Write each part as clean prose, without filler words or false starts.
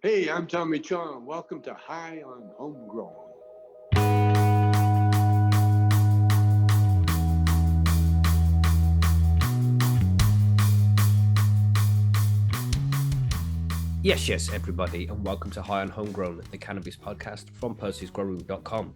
Hey, I'm Tommy Chong. Welcome to High on Homegrown. Yes, everybody, and welcome to High on Homegrown, the cannabis podcast from PercysGrowRoom.com.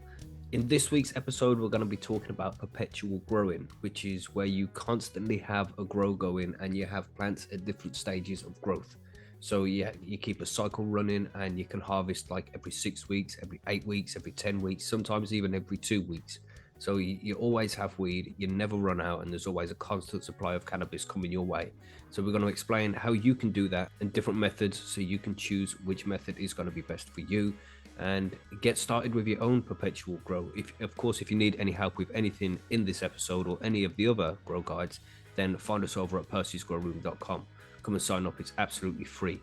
In this week's episode, we're going to be talking about perpetual growing, which is where you constantly have a grow going and you have plants at different stages of growth. So you keep a cycle running and you can harvest like every 6 weeks, every 8 weeks, every 10 weeks, sometimes even every 2 weeks. So you always have weed, you never run out, and there's always a constant supply of cannabis coming your way. So we're going to explain how you can do that and different methods so you can choose which method is going to be best for you and get started with your own perpetual grow. If you need any help with anything in this episode or any of the other grow guides, then find us over at PercysGrowRoom.com. Come and sign up, it's absolutely free.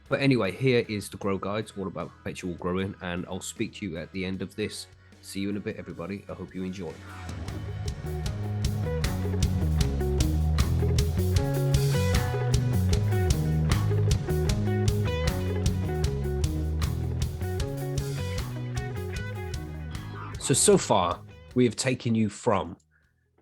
But anyway, here is the grow guides all about perpetual growing, and I'll speak to you at the end of this. See you in a bit, everybody. I hope you enjoy. So far, we have taken you from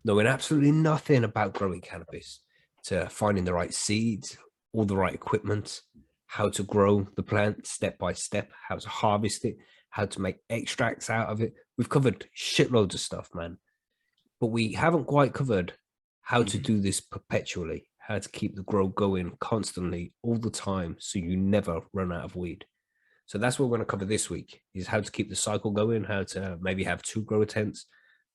knowing absolutely nothing about growing cannabis to finding the right seeds, all the right equipment, how to grow the plant step by step, how to harvest it, how to make extracts out of it. We've covered shitloads of stuff, man. But we haven't quite covered how to do this perpetually, how to keep the grow going constantly all the time so you never run out of weed. So that's what we're going to cover this week, is how to keep the cycle going, how to maybe have 2 grower tents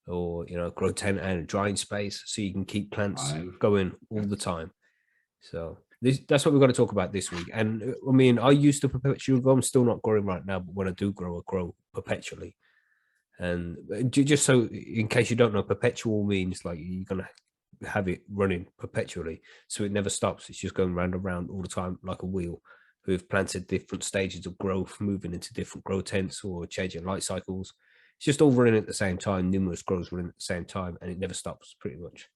or, grow tent and a drying space so you can keep plants going all the time. So that's what we're going to talk about this week. And I mean, I used to perpetual grow. I'm still not growing right now, but when I do grow, I grow perpetually. And just so, in case you don't know, perpetual means like you're going to have it running perpetually. So it never stops. It's just going round and round all the time like a wheel. Who've planted different stages of growth, moving into different grow tents or changing light cycles. It's just all running at the same time, numerous grows running at the same time, and it never stops pretty much.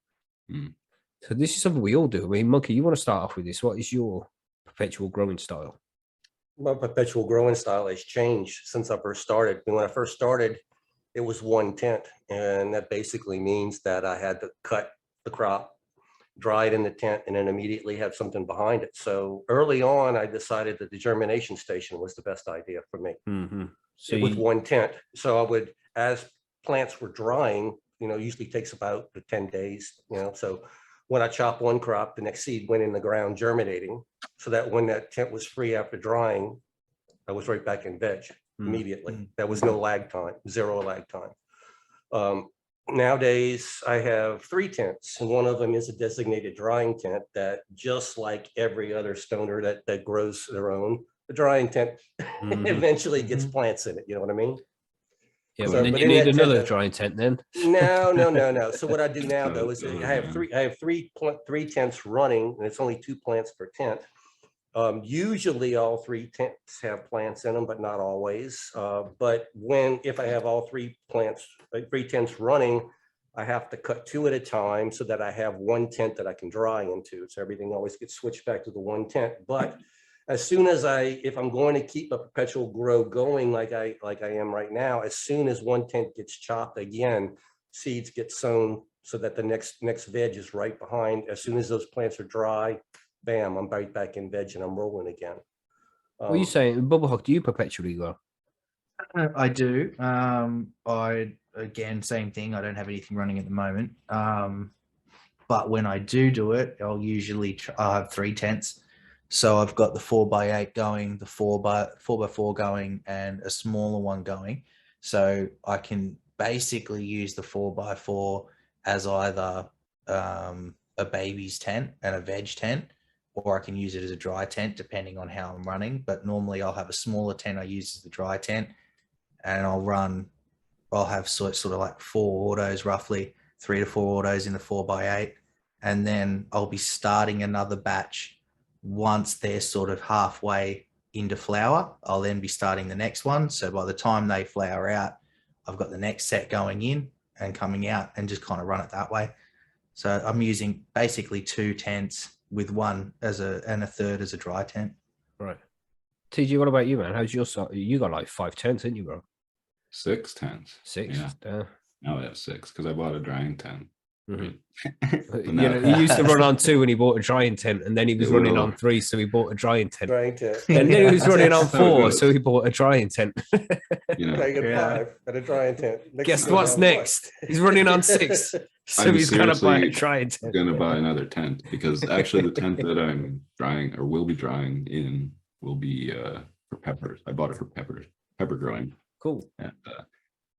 So this is something we all do. I mean, Monkey, you want to start off with this? What is your perpetual growing style? My perpetual growing style has changed since I first started. When I first started, it was one tent, and that basically means that I had to cut the crop, dry it in the tent, and then immediately have something behind it. So early on, I decided that the germination station was the best idea for me. So with one tent. So I would, as plants were drying, usually takes about 10 days, so when I chop one crop, the next seed went in the ground germinating, so that when that tent was free after drying, I was right back in veg immediately. There was no lag time, 0 lag time. Nowadays, I have 3 tents, and one of them is a designated drying tent that, just like every other stoner that grows their own, the drying tent eventually gets plants in it. You know what I mean? Yeah, so, then you need another drying tent then. No. So what I do now though is I have three tents running, and it's only 2 plants per tent. Usually all 3 tents have plants in them, but not always. But if I have all 3 tents running, I have to cut 2 at a time so that I have 1 tent that I can dry into. So everything always gets switched back to the 1 tent. But as soon as if I'm going to keep a perpetual grow going like I am right now, as soon as 1 tent gets chopped again, seeds get sown so that the next veg is right behind. As soon as those plants are dry, bam, I'm right back in veg and I'm rolling again. What are you saying, Bubblehawk? Do you perpetually grow? I do. Again, same thing. I don't have anything running at the moment. But when I do it, I'll usually I'll have 3 tents. So I've got the 4x8 going, the 4x4 going, and a smaller one going. So I can basically use the 4x4 as either a baby's tent and a veg tent, or I can use it as a dry tent depending on how I'm running. But normally I'll have a smaller tent I use as the dry tent, and I'll have sort of like 4 autos, roughly 3 to 4 autos in the 4x8. And then I'll be starting another batch once they're sort of halfway into flower. I'll then be starting the next one. So by the time they flower out, I've got the next set going in and coming out, and just kind of run it that way. So I'm using basically 2 tents with 1 and a third as a dry tent. Right. TG, what about you, man? How's your you got like 5 tents, didn't you, bro? 6 tents. 6. Yeah. Now I have 6 because I bought a drying tent. Mhm. But You now- know, he used to run on 2 when he bought a drying tent, and then he was It running will. on 3, so he bought a drying tent. Drying tent. And then he was running on That's how it 4, goes. so he bought a drying tent. you know, I got Yeah. 5 at a drying tent. Next Guess he goes what's on next? He's running on 6, so I'm he's gonna buy a seriously drying tent. gonna buy another tent because actually the tent that I'm drying or will be drying in will be for peppers. I bought it for pepper growing. Cool. And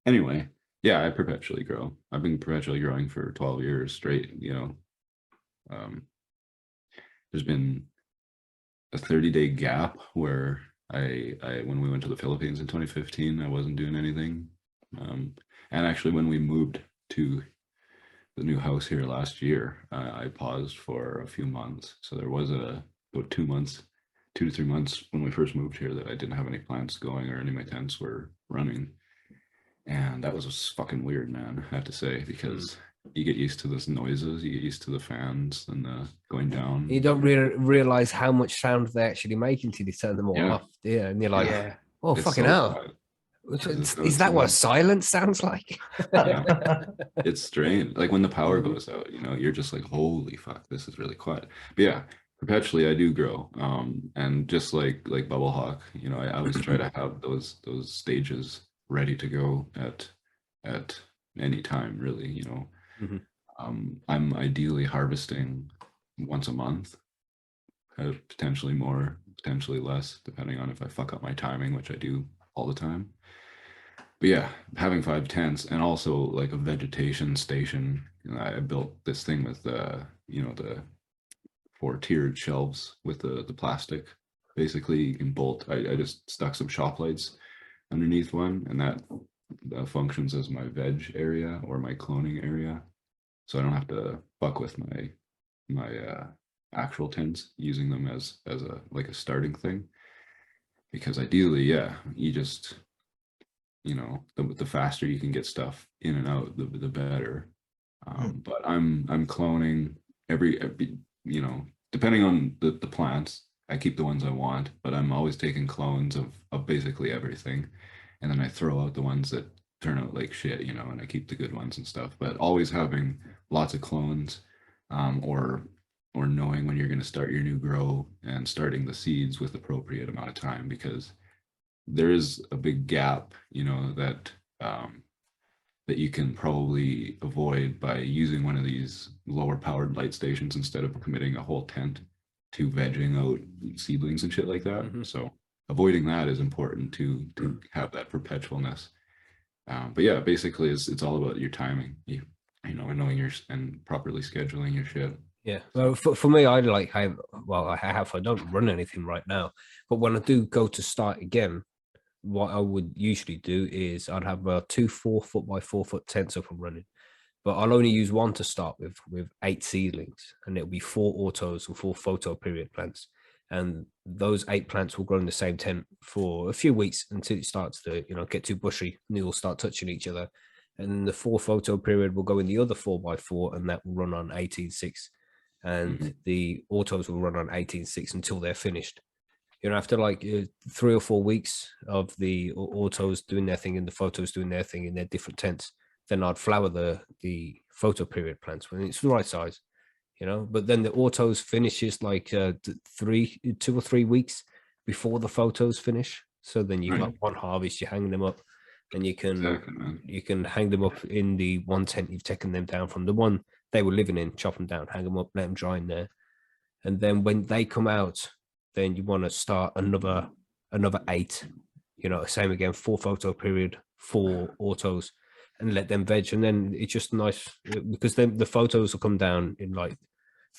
anyway, yeah, I perpetually grow. I've been perpetually growing for 12 years straight. You know, there's been a 30-day gap where I when we went to the Philippines in 2015, I wasn't doing anything. And actually, when we moved to the new house here last year, I paused for a few months. So there was about 2 months, 2 to 3 months when we first moved here that I didn't have any plants going or any of my tents were running. And that was fucking weird, man, I have to say, because you get used to those noises, you get used to the fans and the going down. You don't realize how much sound they actually make until you turn them all Yeah. off. Yeah, and you're like, Yeah. oh, It's fucking so hell. quiet. Is that what silence sounds like? Yeah. It's strange. Like when the power goes out, you know, you're just like, holy fuck, this is really quiet. But yeah, perpetually I do grow. And just like Bubble Hawk, you know, I always try to have those stages ready to go at any time, really, you know. Mhm. I'm ideally harvesting once a month, potentially more, potentially less, depending on if I fuck up my timing, which I do all the time. But yeah, having 5 tents and also like a vegetation station. You know, I built this thing with you know, the 4 tiered shelves with the plastic. Basically, you can bolt. I just stuck some shop lights underneath one, and that functions as my veg area or my cloning area. So I don't have to fuck with my actual tents, using them as a like a starting thing. Because ideally, yeah, you just, you know, the faster you can get stuff in and out, the better. But I'm cloning every, you know, depending on the plants, I keep the ones I want, but I'm always taking clones of basically everything, and then I throw out the ones that turn out like shit, you know, and I keep the good ones and stuff. But always having lots of clones, or knowing when you're going to start your new grow and starting the seeds with appropriate amount of time, because there is a big gap, you know, that that you can probably avoid by using one of these lower powered light stations instead of committing a whole tent to vegging out seedlings and shit like that. Mhm. So avoiding that is important to have that perpetualness. But yeah, basically it's all about your timing, you know, and knowing and properly scheduling your shit. Yeah. Well, for me, I I don't run anything right now, but when I do go to start again, what I would usually do is I'd have 2 4-foot by 4-foot tents up and running, but I'll only use one to start with 8 seedlings, and it'll be 4 autos and 4 photo period plants, and those 8 plants will grow in the same tent for a few weeks until it starts to, you know, get too bushy and they will start touching each other, and then the 4 photo period will go in the other 4x4, and that will run on 18.6, and the autos will run on 18.6 until they're finished. You know, after like 3 or 4 weeks of the autos doing their thing and the photos doing their thing in their different tents, then I'd flower the photo period plants when it's the right size, you know. But then the autos finishes like 2 or 3 weeks before the photos finish. So then you've got one harvest, you're hanging them up, and you can hang them up in the one tent you've taken them down from, the one they were living in, chop them down, hang them up, let them dry in there, and then when they come out, then you want to start another 8, you know, same again, 4 photo period, 4 autos, and let them veg. And then it's just nice because then the photos will come down in like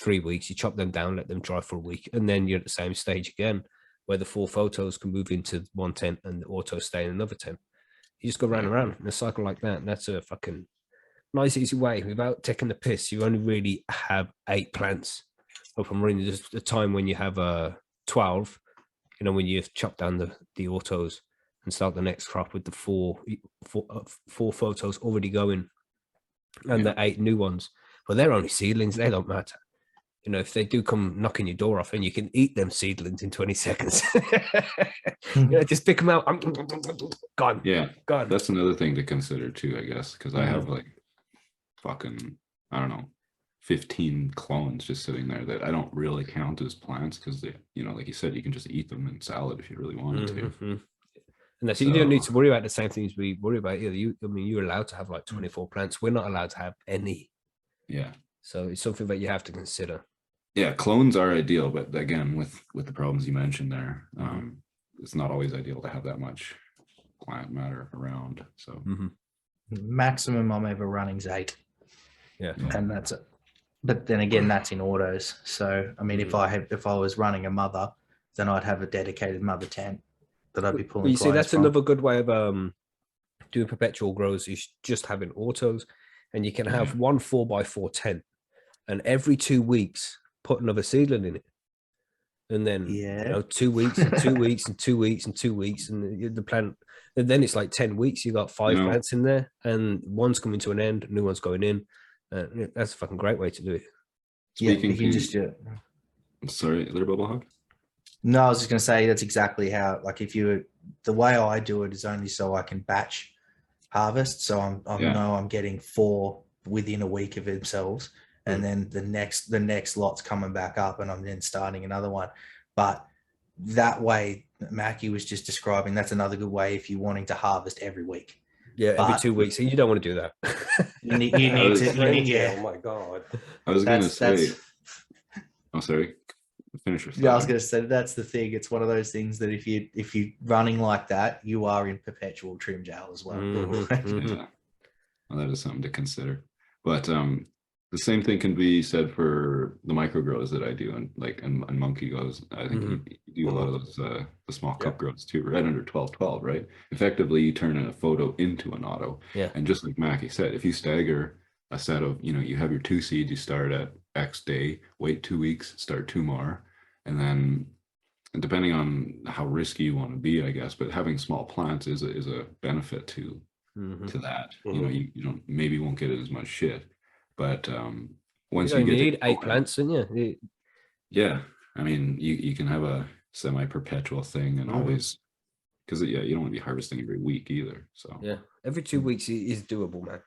3 weeks. You chop them down, let them dry for a week, and then you're at the same stage again where the 4 photos can move into one tent and the autos stay in another tent. You just go round and round in a cycle like that, and that's a fucking nice, easy way without taking the piss. You only really have 8 plants up and running. There's a time when you have 12, you know, when you chop down the autos and start the next crop with the four photos already going and the 8 new ones, but they're only seedlings, they don't matter. you know, if they do come knocking your door off, and you can eat them seedlings in 20 seconds. You know, just pick them out. Gone. Yeah, Gone. that's another thing to consider too, I guess, because I Mhm. have like fucking, I don't know, 15 clones just sitting there that I don't really count as plants because they, you know, like you said, you can just eat them in salad if you really wanted to. Mhm. And that's, you don't need So- to worry about the same things we worry about either. I mean, you're allowed to have like 24 plants. We're not allowed to have any. Yeah. So it's something that you have to consider. Yeah, clones are ideal, but again, with the problems you mentioned there, Mhm. it's not always ideal to have that much plant matter around. So Maximum I'm ever running is 8, Yeah. and that's it. But then again, that's in autos. So I mean, if I was running a mother, then I'd have a dedicated mother tent that I'd be Well, pulling. you see, clients that's from. another good way of doing perpetual grows is just having autos, and you can have one 4x4 tent, and every 2 weeks put another seedling in it, and then Yeah. you know 2 weeks and 2 weeks and 2 weeks and 2 weeks, and the plant, and then it's like 10 weeks. You got 5 plants in there, and one's coming to an end, new one's going in. That's a fucking great way to do it. speaking you can to, just do it. sorry, there, Bubble Hog? No, I was just going to say that's exactly how. Like, the way I do it is only so I can batch harvest. So I know I'm getting 4 within a week of themselves, and then the next lot's coming back up, and I'm then starting another one. But that way, Mackie was just describing, that's another good way if you're wanting to harvest every week. Yeah, every 2 weeks. You don't want to do that. You need to. Yeah. Oh my God. I was going to That's say, oh, sorry, finish your thought. yeah, I was going to say that's the thing. It's one of those things that if you're running like that, you are in perpetual trim jail as well. Yeah, well, that is something to consider. But the same thing can be said for the micro grows that I do, and monkey grows. I think you do a lot of those the small cup grows too, right under 12-12, right? Effectively, you turn a photo into an auto. Yeah. And just like Mackie said, if you stagger a set of, you know, you have your 2 seeds, you start at X day, wait 2 weeks, start 2 more, and then depending on how risky you want to be, I guess, but having small plants is a benefit to that. You know, you don't, maybe won't get as much shit, but once you get need 8 plants, don't you? Yeah, I mean, you can have a semi-perpetual thing and always, because you don't want to be harvesting every week either. So yeah, every 2 weeks is doable, man.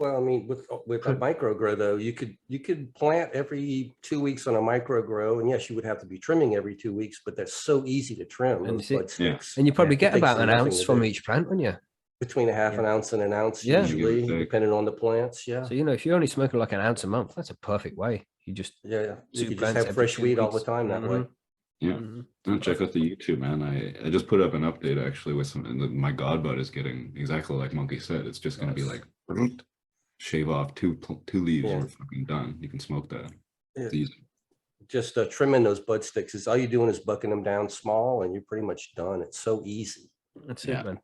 Well, I mean, with a micro grow though, you could plant every 2 weeks on a micro grow, and yes, you would have to be trimming every 2 weeks, but they're so easy to trim And those bud sticks. And you probably It get takes about an nothing ounce to from do. each plant, wouldn't you? Between a half an ounce and an ounce, Yeah. usually, depending on the plants. Yeah. So you know, if you're only smoking like an ounce a month, that's a perfect way. You just You 2 could just plants have every fresh 2 weed all the weeks. time that way. yeah. Don't check out the YouTube, man. I just put up an update actually with some, and my god bud is getting exactly like Monkey said. It's just going to be like shave off two leaves, you're fucking done. You can smoke that. It's easy. Just trimming those bud sticks is all you're doing is bucking them down small, and you're pretty much done. It's so easy. That's it, man.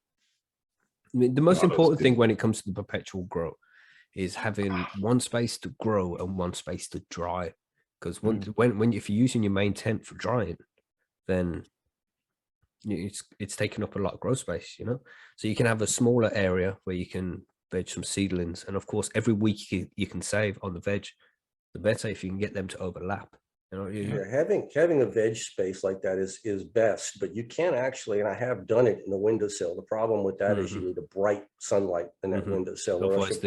I mean, the most important thing when it comes to the perpetual grow is having one space to grow and one space to dry. Because when if you're using your main tent for drying, then it's taking up a lot of grow space, you know. So you can have a smaller area where you can veg some seedlings, and of course, every week you can save on the veg. The better if you can get them to overlap. You know, Having a veg space like that is best, but you can actually, and I have done it in the windowsill. The problem with that is you need a bright sunlight in that windowsill, or else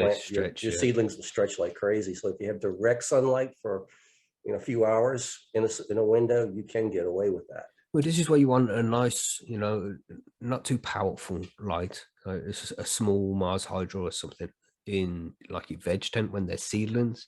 your seedlings will stretch like crazy. So if you have direct sunlight for a few hours in a window, you can get away with that. Well, this is where you want a nice, you know, not too powerful light. It's a small Mars Hydro or something in like your veg tent when they're seedlings.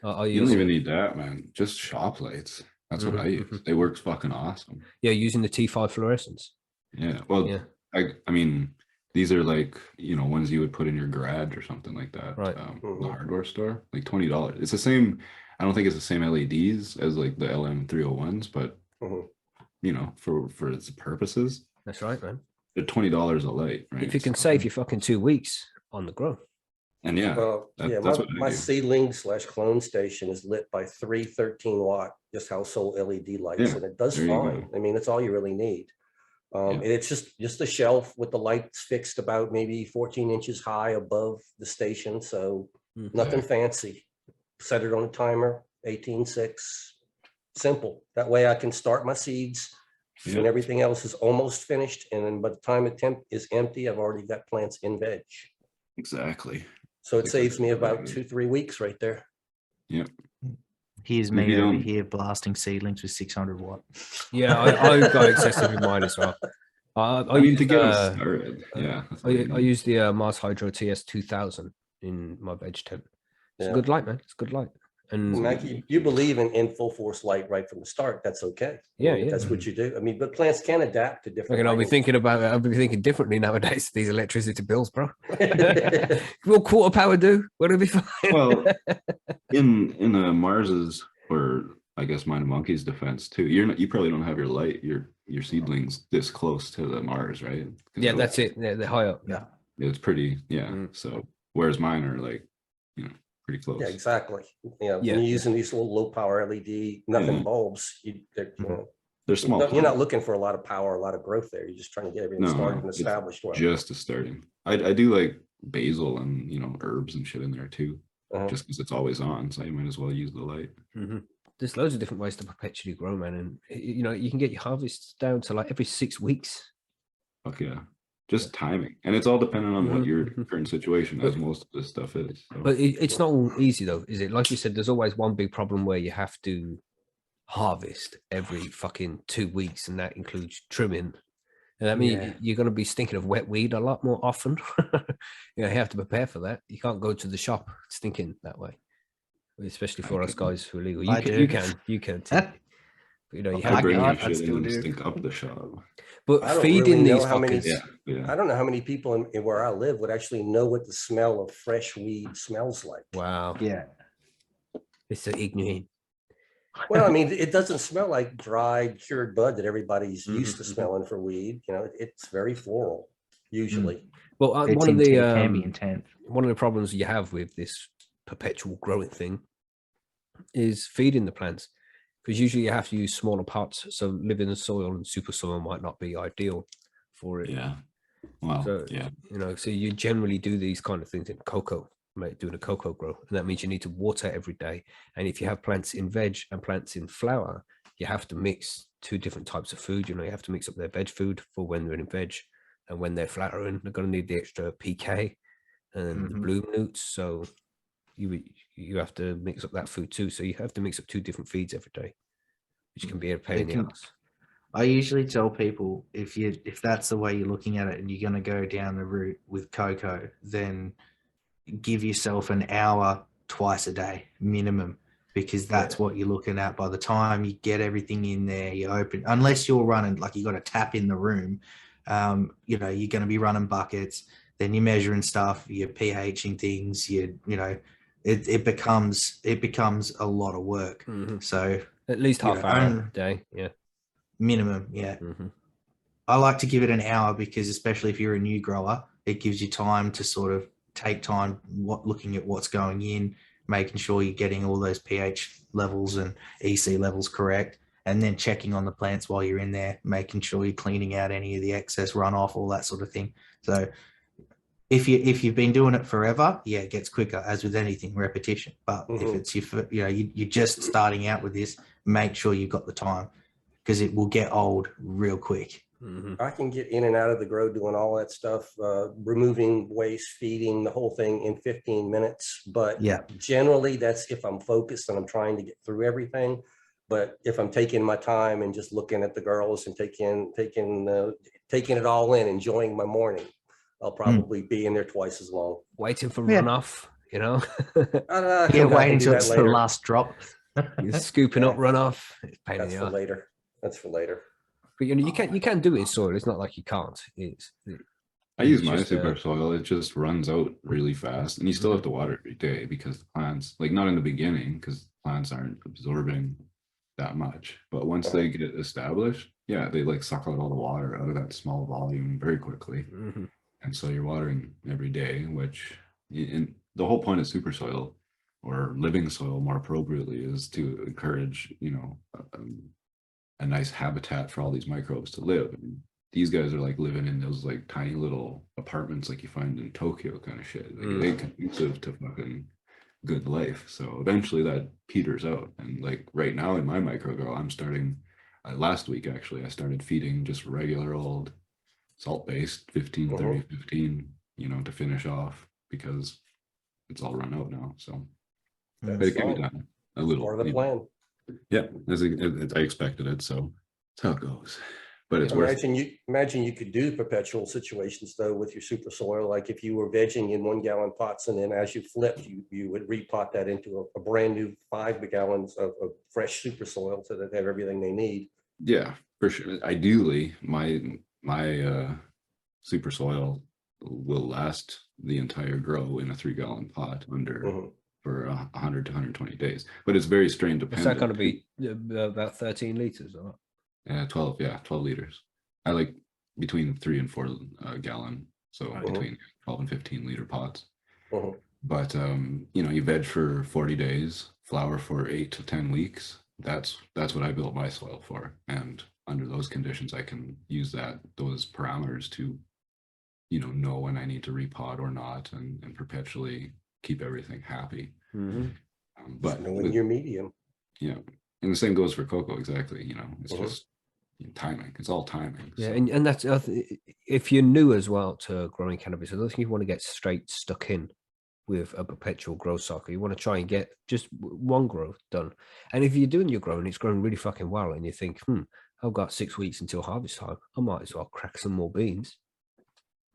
You don't even need that, man. Just shop lights. That's what I use. It works fucking awesome. Yeah, using the T5 fluorescence. Yeah. Well, I mean, these are like, you know, ones you would put in your garage or something like that. Right. The hardware store, like $20. It's the same. I don't think it's the same LEDs as like the LM301s, but you know, for its purposes. That's right, man. They're $20 a light, right? If you can save you fucking 2 weeks on the grow. And that's what my seedling / clone station is lit by 3 13-watt just household LED lights, and it does fine. I mean, that's all you really need. And it's just a shelf with the lights fixed about maybe 14 inches high above the station, so nothing fancy. Set it on a timer, 18.6, Simple. That way I can start my seeds Yep. and everything else is almost finished. And then by the time the temp is empty, I've already got plants in veg. Exactly. So it That's saves me exactly about what it 2-3 weeks right there. Yep. Here's And if me you over don't- here blasting seedlings with 600 watt. Yeah, I've got excessive in mine as well. I mean, to get them started, yeah. that's all you I need. use the Mars Hydro TS 2000 in my veg tent. It's a Yeah. good light, man. It's a good light. And Mac, you believe in full force light right from the start. That's okay. Yeah, I mean, if yeah. that's what you do. I mean, but plants can adapt to different. I'll be lighting. thinking about it. I'll be thinking differently nowadays. These electricity bills, bro. Will quarter power do? Would it be fine? Well, in Mars's, or I guess mine and Monkey's defense too, you probably don't have your seedlings this close to the Mars, right? 'Cause yeah, those- that's it. They're high up. Yeah. It's pretty, yeah. Mm. So whereas mine are like, pretty close. Yeah, exactly. Yeah, When you're using these little low power LED, nothing Yeah. bulbs, They're small. you're not plants. looking for a lot of power, a lot of growth there. You're just trying to get everything No, started and it's established. Well. just a starting. I do like basil and herbs and shit in there too, Uh-huh. just because it's always on. So you might as well use the light. Mm-hmm. There's loads of different ways to perpetually grow, man, and you can get your harvests down to like every 6 weeks. Fuck yeah. Just timing, and it's all dependent on what Mhm, your mhm. current situation, as most of this stuff is. So. But it's not all easy though, is it? Like you said, there's always one big problem where you have to harvest every fucking 2 weeks, and that includes trimming. And I mean, Yeah. you're going to be stinking of wet weed a lot more often. You have to prepare for that. You can't go to the shop stinking that way, especially for us guys who are legal. I do. You can too. But, you I have bring to. your I shit in still and do. stink up the shop. But I don't feeding really know these how many- fuckers. Yeah. I don't know how many people in where I live would actually know what the smell of fresh weed smells like. Wow, Yeah. it's so ignorant. Well, I mean, it doesn't smell like dried, cured bud that everybody's used to Mhm, mhm. smelling for weed. It's very floral, usually. Well, It's one of the can be intense. one of the problems you have with this perpetual growing thing is feeding the plants, because usually you have to use smaller pots, so living in soil and super soil might not be ideal for it. Yeah. Well, So yeah. so you generally do these kind of things in cocoa, doing a cocoa grow, and that means you need to water every day. And if you have plants in veg and plants in flower, you have to mix two different types of food. You have to mix up their veg food for when they're in veg, and when they're flowering, they're going to need the extra PK and the Mhm. bloom newts. So you have to mix up that food too. So you have to mix up two different feeds every day, which can be a pain in the ass. I usually tell people if that's the way you're looking at it and you're going to go down the route with cocoa, then give yourself an hour twice a day minimum, because that's what you're looking at. By the time you get everything in there, you open, unless you're running like you got a tap in the room, you're going to be running buckets, then you're measuring stuff, you're pHing things, it becomes a lot of work. Mhm. So At least half hour a day. Yeah. minimum, yeah. Mhm. I like to give it an hour because, especially if you're a new grower, it gives you time to sort of take time looking at what's going in, making sure you're getting all those pH levels and EC levels correct, and then checking on the plants while you're in there, making sure you're cleaning out any of the excess runoff, all that sort of thing. So if you've been doing it forever, yeah, it gets quicker, as with anything, repetition. But if it's you're just starting out with this, make sure you've got the time, because it will get old real quick. Mhm. I can get in and out of the grow doing all that stuff, removing waste, feeding, the whole thing in 15 minutes. But Yeah. generally that's if I'm focused and I'm trying to get through everything. But if I'm taking my time and just looking at the girls and taking it all in, enjoying my morning, I'll probably be in there twice as long. Waiting for Yeah. runoff, I'll come Yeah, back waiting and do until that it's the later. last drop. You're scooping up runoff. It's a pain in That's the for ass. later. That's for later. But you can do it in soil. It's not like you can't. I use It's my just, super soil. It just runs out really fast, and you still have to water every day because the plants, like not in the beginning, because plants aren't absorbing that much. But once they get established, yeah, they like suck out all the water out of that small volume very quickly. Mhm. And so you're watering every day, which in the whole point of super soil or living soil more appropriately is to encourage, a nice habitat for all these microbes to live. And these guys are like living in those like tiny little apartments like you find in Tokyo kind of shit. Like it ain't conducive to fucking good life. So eventually that peters out. And like right now in my micro grow, I'm starting last week actually, I started feeding just regular old salt-based 15, 30, 15, you know, to finish off because it's all run out now. So but That's it can be fine. done a little. Part of the plan. Yeah, I expected it, so that's how it goes. But it's worth it. Imagine you could do perpetual situations though with your super soil. Like if you were vegging in 1 gallon pots, and then as you flipped, you would repot that into a brand new 5 gallons of fresh super soil so that they have everything they need. Yeah, for sure. Ideally, my super soil will last the entire grow in a 3-gallon pot under for 100 to 120 days. But it's very strain Is dependent. that going to be about 13 liters or what? 12, yeah, 12 liters. I like between 3 and 4 gallon, so between 12 and 15 liter pots. But you know, you veg for 40 days, flower for 8 to 10 weeks. That's what I built my soil for, and under those conditions, I can use those parameters to, you know when I need to repot or not, and perpetually keep everything happy. But knowing your medium, yeah, and the same goes for cocoa. Exactly, you know, it's just timing. It's all timing. Yeah, so. and that's if you're new as well to growing cannabis, I don't think you want to get straight stuck in with a perpetual grow cycle. You want to try and get just one grow done. And if you're doing your grow and it's growing really fucking well, and you think, I've got 6 weeks until harvest time, I might as well crack some more beans.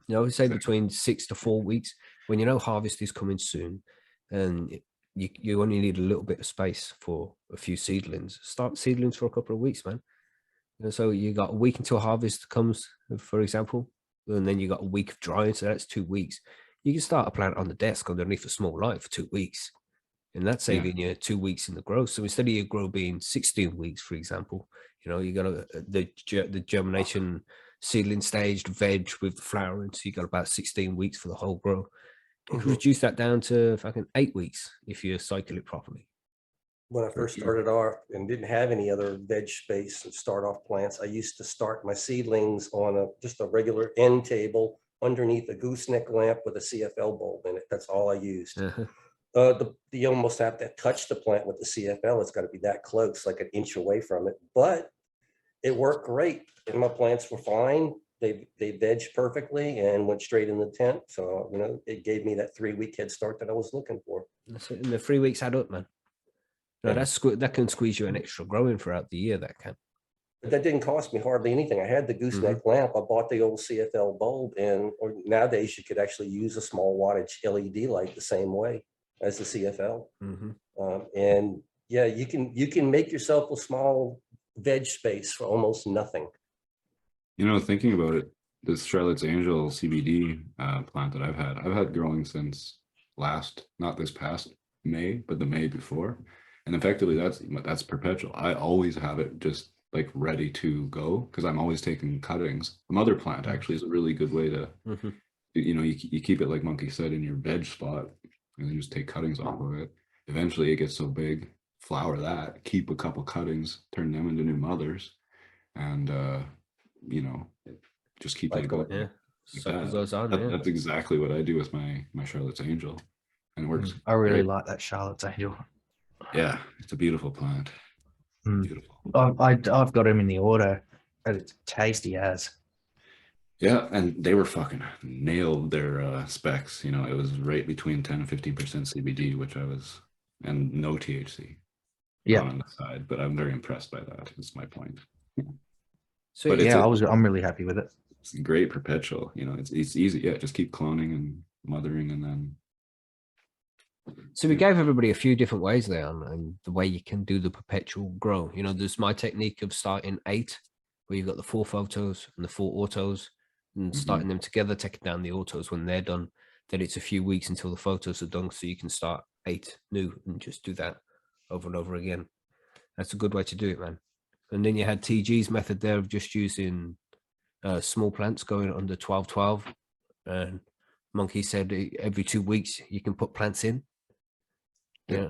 You know, say between 6 to 4 weeks, when you know harvest is coming soon, and you only need a little bit of space for a few seedlings. Start seedlings for a couple of weeks, man. And so you got a week until harvest comes, for example, and then you got a week of drying, so that's 2 weeks. You can start a plant on the desk underneath a small light for 2 weeks, and that's saving you 2 weeks in the growth. So instead of your grow being 16 weeks, for example, you know, you got the germination seedling staged veg with the flowering, so you got about 16 weeks for the whole grow. You can reduce that down to fucking 8 weeks if you cycle it properly. When I first started off and didn't have any other veg space and start off plants, I used to start my seedlings on just a regular end table underneath a gooseneck lamp with a CFL bulb in it. That's all I used. You almost have to touch the plant with the CFL. It's got to be that close, like an inch away from it. But it worked great, and my plants were fine. They veg perfectly and went straight in the tent. So, you know, it gave me that 3-week head start that I was looking for. That's it. And the 3 weeks add up, man. No, that can squeeze you an extra growing throughout the year. That can. But that didn't cost me hardly anything. I had the gooseneck lamp. I bought the old CFL bulb, or nowadays you could actually use a small wattage LED light the same way as the CFL. And yeah, you can make yourself a small veg space for almost nothing. You know, thinking about it, this Charlotte's Angel CBD plant that I've had growing since not this past May, but the May before. And effectively that's perpetual. I always have it just like ready to go because I'm always taking cuttings. The mother plant actually is a really good way to, you know, you keep it like Monkey said in your veg spot and then just take cuttings off of it. Eventually it gets so big, flower that, keep a couple cuttings, turn them into new mothers, and you know, just keep it going. Yeah, That's exactly what I do with my Charlotte's Angel, and it works. I really like that Charlotte's Angel. Yeah, it's a beautiful plant. Beautiful. I've got them in the order, and it's tasty as. Yeah, and they were fucking nailed their specs. You know, it was right between 10 and 15% CBD, which and no THC. Yeah, on the side, but I'm very impressed by that. Is my point. So but yeah, I'm really happy with it. It's a great perpetual. You know, it's easy. Yeah, just keep cloning and mothering, and then. So we gave everybody a few different ways there and the way you can do the perpetual grow. You know, there's my technique of starting 8, where you've got the 4 photos and the 4 autos, and starting them together, taking down the autos when they're done. Then it's a few weeks until the photos are done, so you can start 8 new and just do that over and over again. That's a good way to do it, man. And then you had TG's method there of just using small plants going under 12-12. And Monkey said every 2 weeks you can put plants in. Yeah,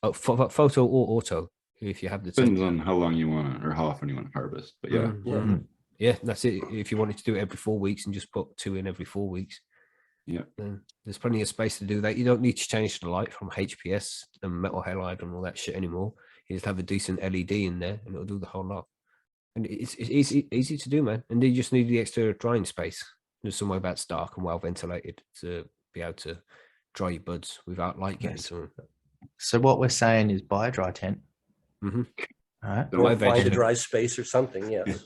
a photo or auto if you have the depends on how long you want to, or how often you want to harvest. But yeah, yeah, that's it. If you wanted to do it every 4 weeks and just put 2 in every 4 weeks, Yeah. then there's plenty of space to do that. You don't need to change the light from HPS and metal halide and all that shit anymore. You just have a decent LED in there and it'll do the whole lot. And it's easy to do, man. And you just need the extra drying space. There's somewhere that's dark and well ventilated to be able to dry your buds without light getting Yes. to them. So what we're saying is buy a dry tent. Mhm. All right. Don't Or mind find a veg. dry space or something, yes.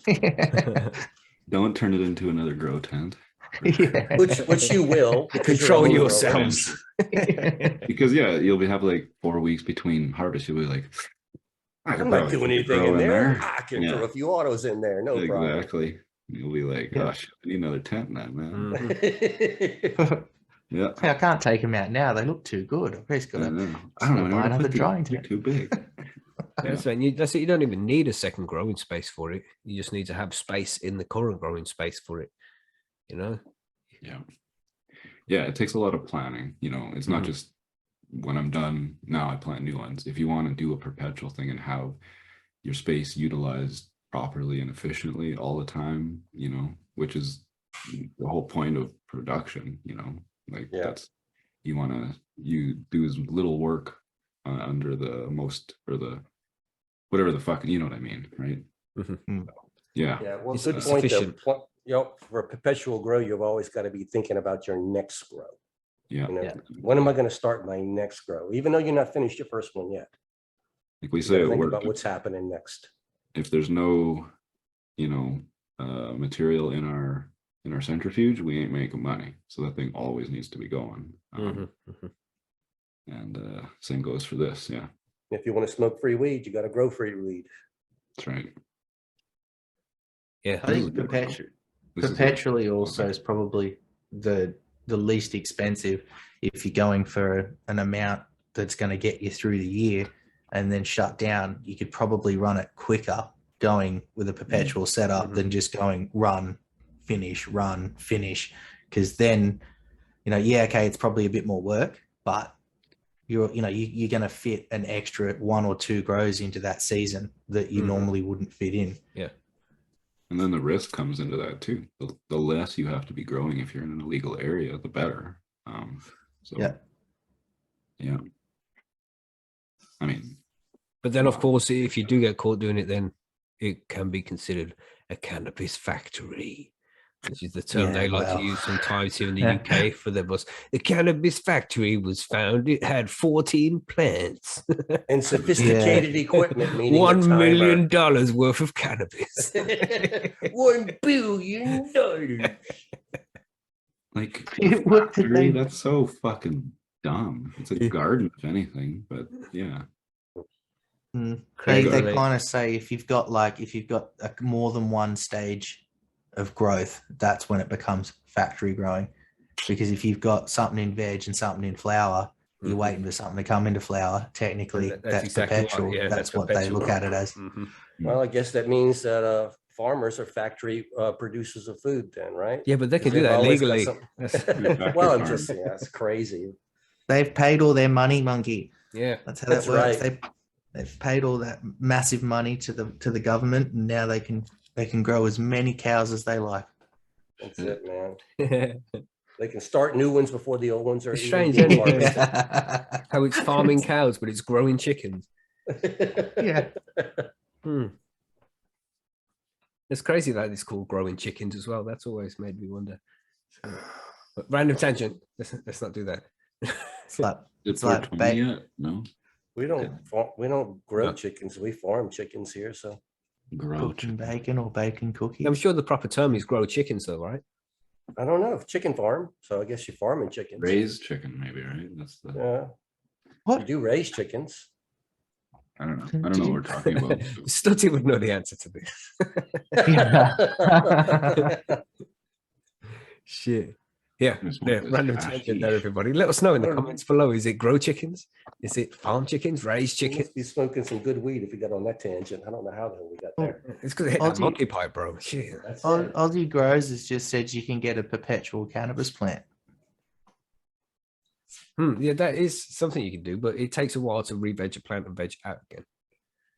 Don't turn it into another grow tent. Yeah. Which you will, because you're a Control home grower. yourselves. Because you'll have like 4 weeks between harvest. You'll be like, I I'm could not probably doing put the anything grow in there. there. I can Yeah. throw a few autos in there, no problem. Exactly. You'll be like, Yeah. oh shit, I need another tent now, man. Mhm. Yeah. I can't take them out now. They look too good. I've just got I to know. I don't know buy where to another put these. drying They're tent. too big. That's it. That's it. You don't even need a second growing space for it. You just need to have space in the current growing space for it. You know? Yeah. Yeah, it takes a lot of planning. It's not Mhm. just when I'm done, now I plant new ones. If you want to do a perpetual thing and have your space utilized properly and efficiently all the time, which is the whole point of production, like Yeah. that's, you do as little work under the most, or the, whatever the fuck, you know what I mean, right? Mhm. Yeah. Yeah, well, It's good point though. efficient. For a perpetual grow, you've always got to be thinking about your next grow. Yeah. Yeah. When am I going to start my next grow? Even though you're not finished your first one yet. Like we You got say to at think work, about what's happening next. if there's no, material in our centrifuge, we ain't making money. So that thing always needs to be going. Mhm. Mhm. And same goes for this. Yeah, If you want to smoke free weed, you got to grow free weed. that's right. Yeah. I think This is perpetually it. also Okay. is probably the least expensive if you're going for an amount that's going to get you through the year and then shut down. You could probably run it quicker going with a perpetual setup Mhm. than just going run, finish, because then okay, it's probably a bit more work, but you're going to fit an extra 1 or 2 grows into that season that you Mhm. normally wouldn't fit in. Yeah. And then the risk comes into that too. The less you have to be growing if you're in an illegal area, the better. So Yeah. yeah. I mean, But then, of wow. course, if you do get caught doing it, then it can be considered a cannabis factory, which is the term they like to use sometimes here in the UK for their bus. The cannabis factory was found. It had 14 plants And sophisticated equipment, meaning $1 a timer. million worth of cannabis. $1 billion. Like What did factory, they- that's so fucking dumb. It's a garden, if anything, but yeah. They Crazy. kind of say if you've got more than one stage of growth, that's when it becomes factory growing. Because if you've got something in veg and something in flower, you're Mhm. waiting for something to come into flower. Technically, And that's exactly right. perpetual. Yeah, that's what they look at it as. Mhm. Well, I guess that means that farmers are factory producers of food then, right? Yeah, but they can 'Cause do they've that always got legally. some- That's- Well, I'm farm. just, that's crazy. They've paid all their money, monkey. yeah. That's how That's that works. right. They've paid all that massive money to the government, and now they can grow as many cows as they like. That's it, man. It's They can start new ones before the old ones are even strange, being isn't it? harvested. how it's farming cows, but it's growing chickens. Yeah. Hmm. It's crazy that it's called growing chickens as well. That's always made me wonder. So, but random tangent. Let's not do that. It's like Did It's like 420 ba- yet? No. We don't grow No. chickens. We farm chickens here. So Grow cooking chicken. bacon or bacon cookies. I'm sure the proper term is grow chickens, though, right? I don't know. Chicken farm. So I guess you're farming chickens. Raised chicken, maybe, right? That's the. Yeah. What? You do raise chickens. I don't know. I don't know what we're talking about. Stutty would know the answer to this. Shit. Yeah, Just want yeah. this Random hashish. tangent there, everybody. Let us know in the I don't know. comments below. Is it grow chickens? Is it farm chickens? Raise You chickens? must be smoking some good weed if you got on that tangent. I don't know how the hell we got there. It's because it hit that Aussie- monkey pipe, bro. Shit. That's Aussie Grows has just said you can get a perpetual cannabis plant. Yeah, that is something you can do, but it takes a while to re-veg a plant and veg out again.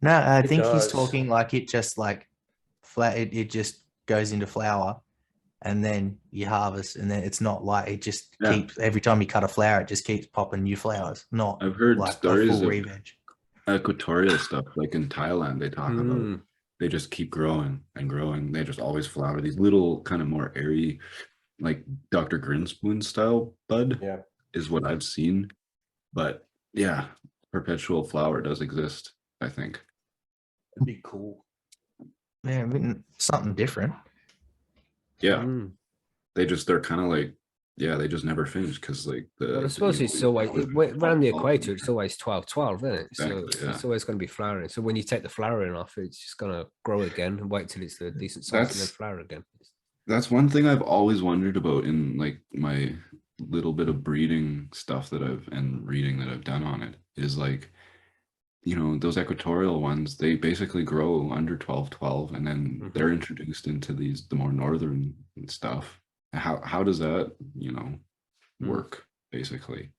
No, I It think he's does. talking like it just like flat. It just goes into flower, and then you harvest, and then it's not like it just Yeah. keeps every time you cut a flower, it just keeps popping new flowers. Not I've heard like a stories full of re-veg. equatorial stuff, like in Thailand, they talk about Mm. they just keep growing and growing. They just always flower these little kind of more airy, like Dr. Grinspoon style bud Yeah. is what I've seen. But yeah, perpetual flower does exist, I think. It'd be cool. Yeah, I mean, something different. Yeah, Mm. they're kind of like, yeah, they just never finish because like But I suppose it's always around the equator. It's always 12-12, isn't it? So Exactly, yeah. it's always going to be flowering. So when you take the flowering off, it's just going to grow again and wait till it's a decent size and then That's- flower again. That's one thing I've always wondered about in like my little bit of breeding stuff that I've and reading that I've done on it is like, you know, those equatorial ones, they basically grow under 12-12 and then Mhm. they're introduced into the more northern stuff. How does that, you know, work basically?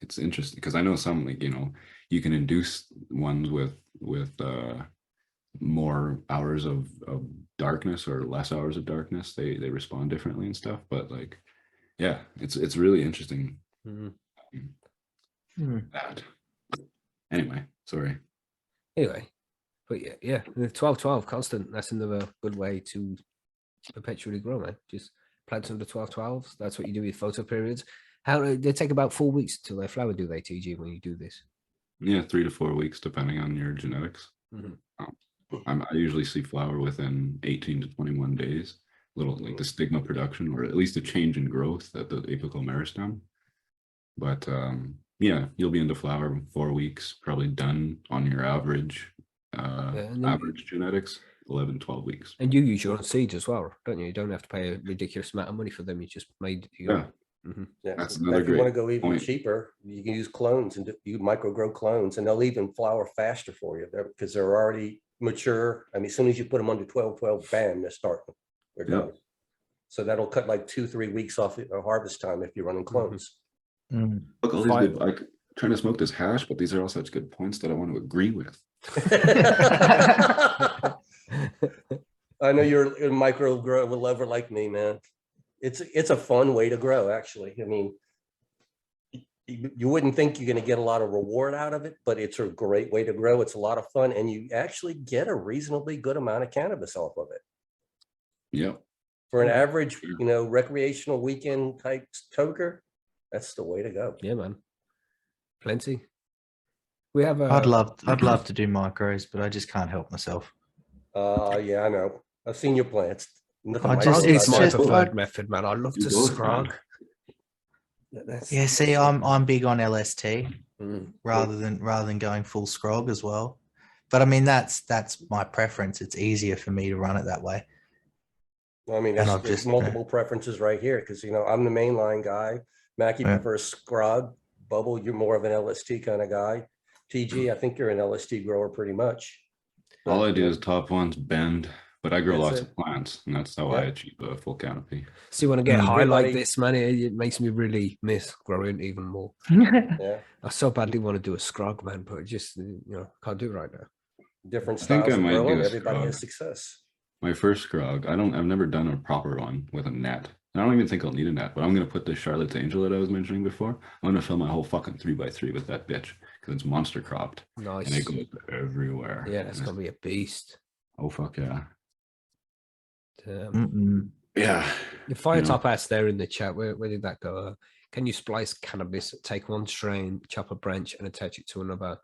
It's interesting because I know some, like, you know, you can induce ones with more hours of darkness or less hours of darkness. They respond differently and stuff, but like, yeah, it's really interesting. Mhm. That anyway, sorry. Anyway, but yeah, the 12-12 constant. That's another good way to perpetually grow, man. Just plants under 12-12s. That's what you do with photo periods. How they take about 4 weeks till they flower, do they, TG, when you do this? Yeah, 3 to 4 weeks depending on your genetics. Mhm. I usually see flower within 18 to 21 days. Little like the stigma production, or at least a change in growth at the apical meristem. But yeah, you'll be into flower in 4 weeks, probably done on your average and then- average genetics, 11, 12 weeks. And you use your own seeds as well, don't you? You don't have to pay a ridiculous amount of money for them. You just made your Yeah, Mhm. Yeah. That's And another if you want to great go even point. cheaper, you can use clones and you micro grow clones, and they'll even flower faster for you because they're already mature. I mean, as soon as you put them under 12-12, bam, they're starting. They're Yeah. done. So that'll cut like 2-3 weeks off of harvest time if you're running clones. Mm. Look, all these Fine. good, like trying to smoke this hash, but these are all such good points that I want to agree with. I know you're a micro grow lover like me, man. It's a fun way to grow, actually. I mean, you wouldn't think you're going to get a lot of reward out of it, but it's a great way to grow. It's a lot of fun, and you actually get a reasonably good amount of cannabis off of it. Yeah. For an average, you know, recreational weekend type toker, that's the way to go. Yeah, man. Plenty. We have a. I'd love to do micros, but I just can't help myself. Yeah, I know. I've seen your plants. Nothing I nice just- about it's my that. just- preferred method, man. I love You to both, scrog. man. That's, Yeah, see, I'm big on LST Mm. rather than going full scrog as well. But I mean, that's my preference. It's easier for me to run it that way. I mean, And I've there's just- multiple preferences right here because, you know, I'm the mainline guy. Mackie Yeah. prefers scrog. Bubble, you're more of an LST kind of guy. TG, I think you're an LST grower pretty much. All I do Yeah. is top ones bend, but I grow That's lots it. of plants, and that's how I Yeah. achieve a full canopy. See, when I get Mm. high like Everybody- this, man, it makes me really miss growing even more. Yeah, I so badly want to do a scrog, man, but just can't do it right now. different I think styles I of might do growing. a Everybody has scrog. success. My first scrog, I've never done a proper one with a net. I don't even think I'll need a net, but I'm gonna put this Charlotte's Angel that I was mentioning before. I'm gonna fill my whole fucking 3x3 with that bitch because it's monster cropped and it Nice. goes everywhere. Yeah, that's And gonna be a beast. oh fuck yeah. Mm-mm. Yeah. The fire know. top asked there in the chat, where did that go? Can you splice cannabis, take one strain, chop a branch, and attach it to another,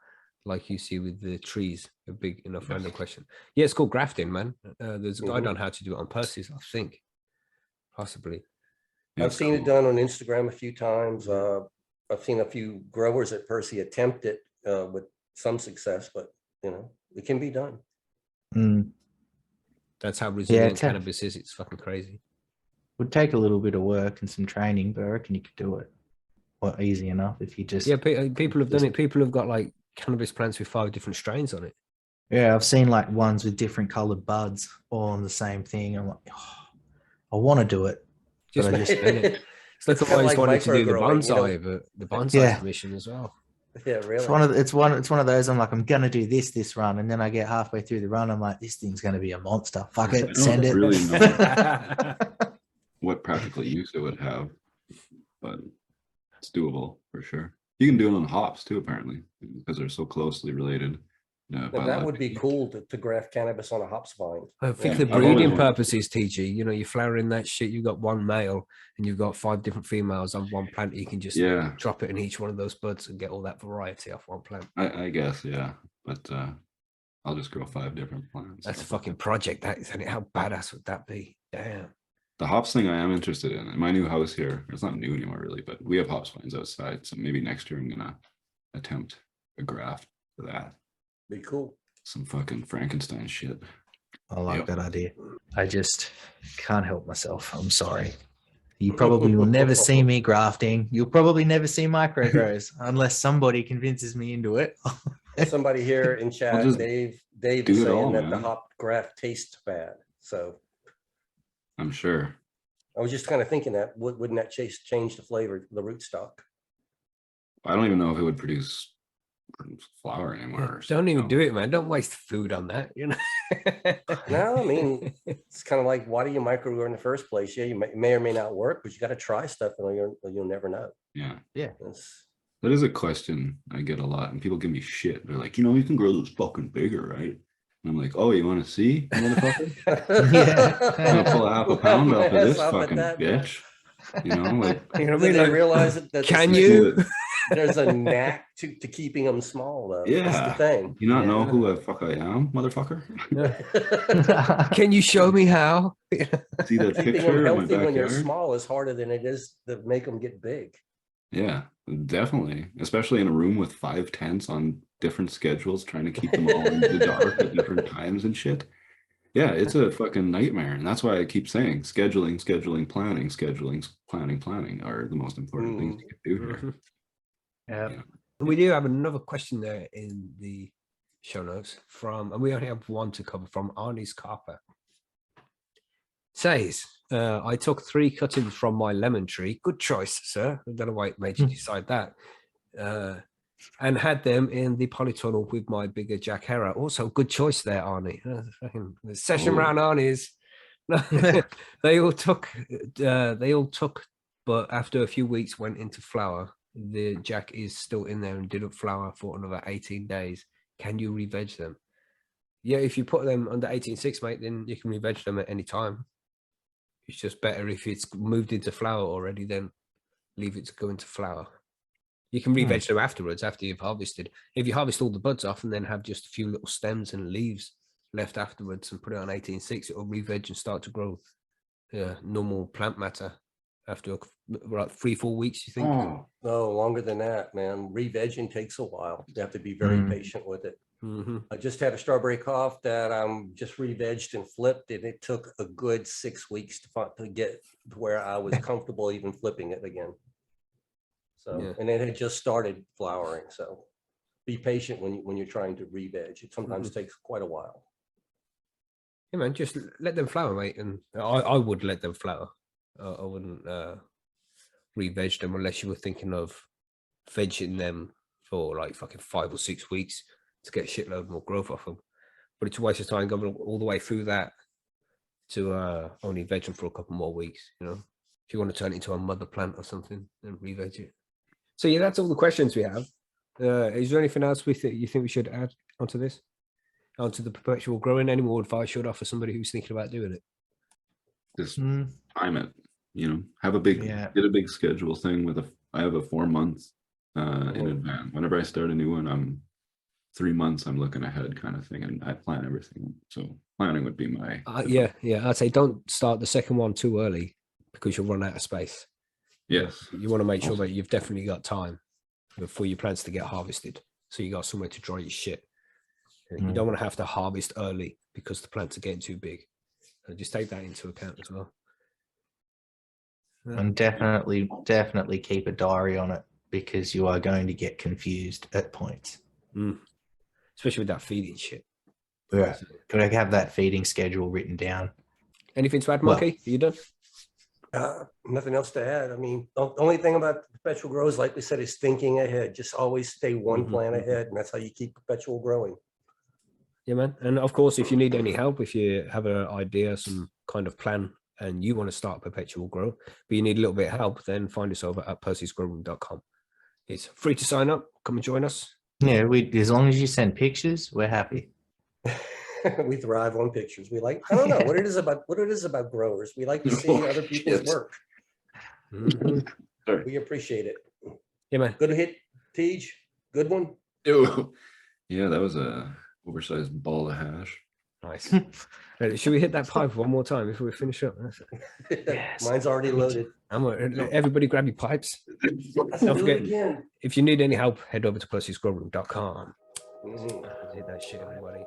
like you see with the trees? A big enough random question. Yeah, it's called grafting, man. There's a guide Mhm. on how to do it on Percys, I think. Possibly. Yeah, I've it's seen it cool. done on Instagram a few times. I've seen a few growers at Percy attempt it with some success, but you know, it can be done. Mm. That's how resilient it's a- cannabis is. It's fucking crazy. Would take a little bit of work and some training, but I reckon you could do it. Well, easy enough if you just. Yeah, people have done just- it. People have got like cannabis plants with 5 different strains on it. Yeah, I've seen like ones with different colored buds all on the same thing. I'm like, oh, I want to do it. Just But I makes just- spin it. It's like It's I've kinda always like wanted to do the microgrowing, you know? bonsai, but the bonsai Yeah. commission as well. Yeah, It's really. it's one of those. I'm like, I'm gonna do this run, and then I get halfway through the run. I'm like, this thing's gonna be a monster. Fuck I it, don't send it. really know what practical use it would have, but it's doable for sure. You can do it on hops too, apparently, because they're so closely related. Now, that would be cool to graft cannabis on a hops vine. I think Yeah, the I've always breeding wanted- purposes, TG, you know, you're flowering that shit, you've got one male and you've got 5 different females on one plant. You can just Yeah, drop it in each one of those buds and get all that variety off one plant. I guess, yeah, but I'll just grow 5 different plants. That's a fucking project, that isn't it? How badass would that be? Damn. The hops thing I am interested in my new house here. It's not new anymore really, but we have hops vines outside, so maybe next year I'm gonna attempt a graft for that. Be cool. Some fucking Frankenstein shit. I like Yep. that idea. I just can't help myself. I'm sorry. You probably will never see me grafting. You'll probably never see micro grows unless somebody convinces me into it. Somebody here in chat, just Dave do is it saying all, that the man. hop graft tastes bad. So I'm sure. I was just kind of thinking that wouldn't that change the flavor, the rootstock? I don't even know if it would produce flour anymore. Don't even do it, man. Don't waste food on that, you know. No, I mean, it's kind of like, why do you microgrow in the first place? Yeah, you may or may not work, but you got to try stuff and you'll never know. Yeah. It's, That is a question I get a lot, and people give me shit. They're like, you can grow those fucking bigger, right? And I'm like, oh, you want to see, motherfucker? Yeah. I'm gonna pull a half a pound off of this Laugh at fucking that, man. bitch. Like, You know what I Did mean? they Like, realize that can this- you? there's a knack to keeping them small, though. That's the yeah. thing. You not know Yeah. who the fuck I am, motherfucker? Can you show me how? See that Keeping picture them of my healthy when you're backyard? small is harder than it is to make them get big. Yeah, definitely. Especially in a room with 5 tents on different schedules, trying to keep them all in the dark at different times and shit. Yeah, it's a fucking nightmare. And that's why I keep saying scheduling, planning are the most important things you can do here. Yeah. Yeah. We do have another question there in the show notes and we only have one to cover from Arnie's Carper. Says, I took 3 cuttings from my lemon tree. Good choice, sir. I don't know why it made you decide that. And had them in the polytunnel with my bigger Jack Herrer. Also, good choice there, Arnie. The session Oh. round Arnie's. They all took, but after a few weeks went into flower. The Jack is still in there and didn't flower for another 18 days. Can you re-veg them? Yeah, if you put them under 18.6, mate, then you can re-veg them at any time. It's just better if it's moved into flower already, then leave it to go into flower. You can re-veg them afterwards, after you've harvested. If you harvest all the buds off and then have just a few little stems and leaves left afterwards and put it on 18.6, it'll re-veg and start to grow normal plant matter after about 3-4 weeks, you think? No, longer than that, man. Re-vegging takes a while. You have to be very patient with it. Mm-hmm. I just had a strawberry cough that just re-vegged and flipped, and it took a good 6 weeks to get to where I was comfortable even flipping it again. So, Yeah. and it had just started flowering. So, be patient when you're trying to re-veg. It sometimes takes quite a while. Yeah, man, just let them flower, mate. And I would let them flower. I wouldn't re-veg them unless you were thinking of vegging them for like fucking 5 or 6 weeks to get a shitload more growth off them. But it's a waste of time going all the way through that to only veg them for a couple more weeks, you know? If you want to turn it into a mother plant or something, then re-veg it. So yeah, that's all the questions we have. Is there anything else you think we should add onto this? Onto the perpetual growing? Any more advice you'd offer somebody who's thinking about doing it? Just time it, have a get a big schedule thing I have a 4 months in advance. Whenever I start a new one, I'm 3 months, I'm looking ahead kind of thing, and I plan everything. So planning would be my yeah. I'd say don't start the second one too early because you'll run out of space. Yes. You want to make sure that you've definitely got time for your plants to get harvested. So you got somewhere to dry your shit. You don't want to have to harvest early because the plants are getting too big. Just take that into account as well. And definitely keep a diary on it because you are going to get confused at points. Especially with that feeding shit. Yeah. Gotta have that feeding schedule written down. Anything to add, Monkey? Are you done? Nothing else to add. I mean, the only thing about perpetual grows, like we said, is thinking ahead. Just always stay one plant ahead, and that's how you keep perpetual growing. Yeah, man. And of course, if you need any help, if you have an idea, some kind of plan and you want to start Perpetual Grow, but you need a little bit of help, then find us over at percysgrowroom.com. It's free to sign up. Come and join us. Yeah, as long as you send pictures, we're happy. We thrive on pictures. We like, I don't know what it is about growers. We like to see other people's Shit. work. Mhm. Sorry. We appreciate it. Yeah, man. Good hit, Tej. Good one. Ew. Yeah, that was a oversized ball of hash. Nice. Should we hit that pipe one more time before we finish up? Yes. Mine's already loaded. Everybody grab your pipes. Let's Don't do forget, it again. if you need any help, head over to percysgrowroom.com. Mhm. Hit that shit, everybody.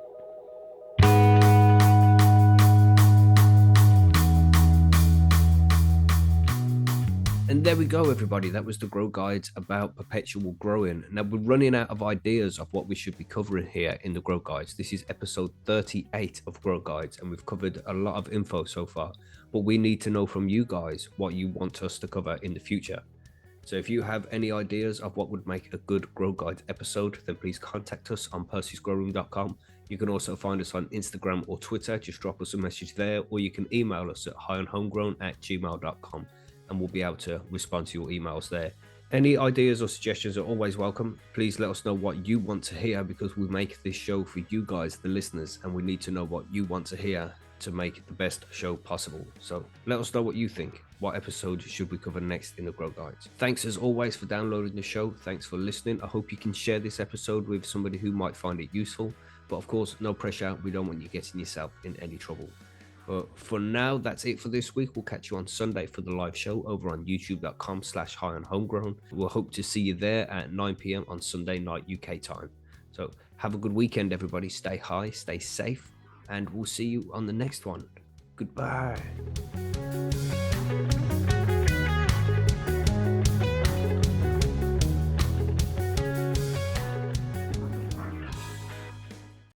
And there we go, everybody. That was the Grow Guides about perpetual growing. Now, we're running out of ideas of what we should be covering here in the Grow Guides. This is episode 38 of Grow Guides, and we've covered a lot of info so far. But we need to know from you guys what you want us to cover in the future. So if you have any ideas of what would make a good Grow Guides episode, then please contact us on percysgrowroom.com. You can also find us on Instagram or Twitter. Just drop us a message there, or you can email us at highonhomegrown@gmail.com. and we'll be able to respond to your emails there. Any ideas or suggestions are always welcome. Please let us know what you want to hear, because we make this show for you guys, the listeners, and we need to know what you want to hear to make the best show possible. So let us know what you think. What episode should we cover next in the Grow Guides? Thanks as always for downloading the show. Thanks for listening. I hope you can share this episode with somebody who might find it useful. But of course, no pressure. We don't want you getting yourself in any trouble. But for now, that's it for this week. We'll catch you on Sunday for the live show over on youtube.com/highonhomegrown. We'll hope to see you there at 9 p.m. on Sunday night UK time. So have a good weekend, everybody. Stay high, stay safe, and we'll see you on the next one. Goodbye.